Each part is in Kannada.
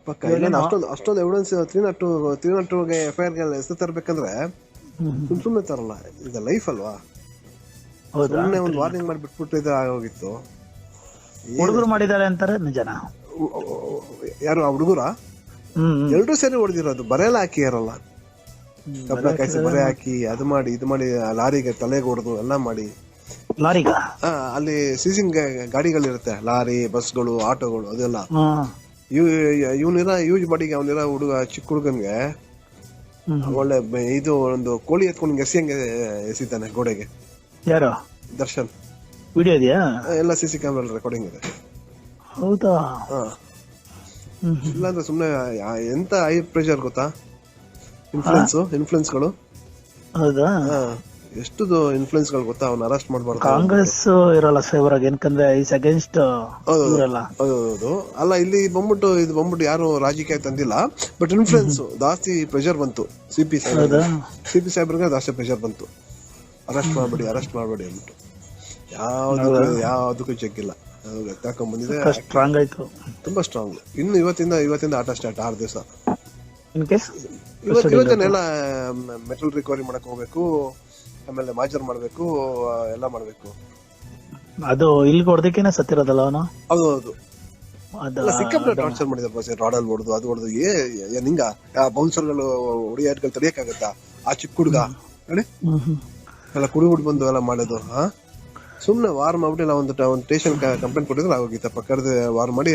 ಪಕ್ಕ ಇಲ್ಲ ಅಷ್ಟೊಂದು ಎವಿಡೆನ್ಸ್ 302 FIR ಹೆಸರು ತರಬೇಕಂದ್ರೆ ಸುಮ್ಮನೆ ತರಲ್ಲ. ಈಗ ಲೈಫ್ ಅಲ್ವಾ, ಸುಮ್ಮನೆ ಒಂದು ವಾರ್ನಿಂಗ್ ಮಾಡಿ ಬಿಟ್ಬಿಟ್ಟು ಇದು ಆಗೋಗಿತ್ತು. ಹುಡುಗರು ಮಾಡಿದಾರೆ ಅಂತಾರೆ, ನಿಜನಾ? ಯಾರು ಆ ಹುಡುಗರ? ಎಲ್ರೂ ಸೇರಿ ಹೊಡೆದಿರೋದು, ಬರೆಯಲ್ಲ ಹಾಕಿ ಯಾರಲ್ಲ, ಕಬ್ಬಳ ಕಾಯಿಸಿ ಬರೆ ಹಾಕಿ ಅದು ಮಾಡಿ ಇದು ಮಾಡಿ, ಲಾರಿಗೆ ತಲೆಗೆ ಹೊಡೆದು ಎಲ್ಲ ಮಾಡಿ. ಲಾರಿಗ ಅಲ್ಲಿ ಸೀಸಿಂಗ್ ಗಾಡಿಗಳಿರುತ್ತೆ, ಲಾರಿ, ಬಸ್ಗಳು, ಆಟೋಗಳು, ಅದೆಲ್ಲ ಇವನಿರ ಯೂಸ್ ಬಾಡಿಗೆ ಅವನಿರ ಹುಡುಗ, ಚಿಕ್ಕ ಹುಡುಗನ್ಗೆ ಒಳ್ಳೆ ಇದು ಒಂದು ಕೋಳಿ ಎತ್ಕೊಂಡು ಎಸಿಯಂಗೆ ಎಸಿತಾನೆ ಗೋಡೆಗೆ. ಯಾರು? ದರ್ಶನ್. ವಿಡಿಯೋ ಇದೆಯಾ? ಎಲ್ಲ CC ಕ್ಯಾಮ್ರಾ ರೆಕಾರ್ಡಿಂಗ್ ಇದೆ. ಹೌದಾ? ಇಲ್ಲಾಂದ್ರೆ ಸುಮ್ನೆ ಎಂತ ಹೈ ಪ್ರೆಷರ್ ಗೊತ್ತಾ, ಇನ್ಫ್ಲುಯೆನ್ಸ್ಗಳು. ಹೌದಾ? ಎಷ್ಟು ಇನ್ಫ್ಲುಯೆನ್ಸ್ ಗಳು ಗೊತ್ತಾ, ಅವ್ನ ಅರೆಸ್ಟ್ ಮಾಡಬಾರ್ದು. ಕಾಂಗ್ರೆಸ್ ಇರಲ್ಲ ಫೇವರ್ ಆಗಿ, ಯಾಕಂದ್ರೆ ಈಸ್ ಅಗೇನ್ಸ್ಟ್ ಇವರಲ್ಲ. ಹೌದು. ಅಲ್ಲ, ಇಲ್ಲಿ ಬಂದ್ಬಿಟ್ಟು ಯಾರು ರಾಜಕೀಯ ತಂದಿಲ್ಲ, ಬಟ್ ಇನ್ಫ್ಲುಯೆನ್ಸ್ ಜಾಸ್ತಿ ಪ್ರೆಷರ್ ಬಂತು. CP ಸಾಹೇಬ್ರಿಗೆ ಜಾಸ್ತಿ ಪ್ರೆಷರ್ ಬಂತು, ಅರೆಸ್ಟ್ ಮಾಡಬೇಡಿ ಅಂದ್ಬಿಟ್ಟು. ಯಾವ್ದಕ್ಕೂ ಚೆಕ್ ಇಲ್ಲ, ಎತ್ತಾಕೊಂಡ್ ಬಂದಿದೆ. ಸ್ಟ್ರಾಂಗ್ ಆಯ್ತು, ತುಂಬಾ ಸ್ಟ್ರಾಂಗ್. ಇನ್ನು ಇವತ್ತಿಂದ ಆಟ ಸ್ಟಾರ್ಟ್ 6 ದಿವಸ. ಇನ್ ಕೇಸ್ ಇವತ್ತೇನೆಲ್ಲ ಮೆಟಲ್ ರಿಕವರಿ ಮಾಡಕ್ ಹೋಗ್ಬೇಕು, ಆಮೇಲೆ ಮಾಜರ್ ಮಾಡ್ಬೇಕು, ಎಲ್ಲ ಮಾಡ್ಬೇಕು. ಅದು ಇಲ್ಲಿ ಹೊಡೆದಕ್ಕೇನೆ ಸತ್ತಿರೋದಲ್ಲ ಅವನು. ಹೌದು. ಸಿಕ್ಕಾಪಟ್ಟೆ ಟಾರ್ಚರ್ ಮಾಡಿದಾರೆ ಬಸ್, ರಾಡಲ್ ಹೊಡೆದು ಅದು ಹೊಡೆದು. ನಿಂಗ ಬೌನ್ಸರ್ಗಳು ಹೊಡಿಯಾಟ್ಗಳು ತಡಿಯಕ್ಕಾಗತ್ತಾ? ಆ ಚಿಕ್ಕ ಹುಡುಗ ನೋಡಿ ಎಲ್ಲ ಕುಡಿಬಿಟ್ಟು ಬಂದು ಎಲ್ಲ ಮಾಡೋದು. ಸುಮ್ನೆ ವಾರ್ ಮಾಡ್ಬಿಟ್ಟು ಒಂದು ಸ್ಟೇಷನ್ ಕಂಪ್ಲೇಂಟ್ ಕೊಟ್ಟಿದ್ರೆ ಆಗೋಗಿತ್ತಪ್ಪ. ಕರೆದು ವಾರ್ ಮಾಡಿ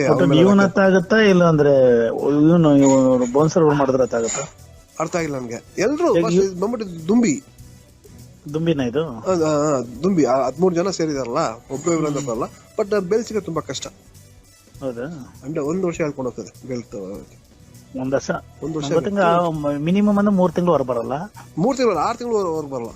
ಆಗುತ್ತಾ, ಇಲ್ಲ ಅಂದ್ರೆ ಇವನು ಬೌನ್ಸರ್ ಮಾಡಿದ್ರೆ ಆಗುತ್ತಾ? ಅರ್ಥ ಆಗಿಲ್ಲ ನನ್ಗೆ. ಎಲ್ರು ಬಂದ್ಬಿಟ್ಟು ದುಂಬಿನ ಇದು ದುಂಬಿ 13 ಜನ ಸೇರಿದಾರಲ್ಲ, ಒಬ್ಬರು ಅಂತ ಬರಲ್ಲ. ಬಟ್ ಬೇಲ್ ಸಿಗೋದು ತುಂಬಾ ಕಷ್ಟ. ಹೌದಾ? ಅಂದ್ರೆ 1 ವರ್ಷ ಹೇಳ್ಕೊಂಡು ಹೋಗ್ತದೆ ಬೇಲ್. ಒಂದ್ ವರ್ಷ ಮಿನಿಮಮ್ ಅಂದ್ರೆ 3 ತಿಂಗಳು ಹೊರ ಬರಲ್ಲ. 3 ತಿಂಗಳು 6 ತಿಂಗಳು ಹೊರ ಬರಲ್ಲ.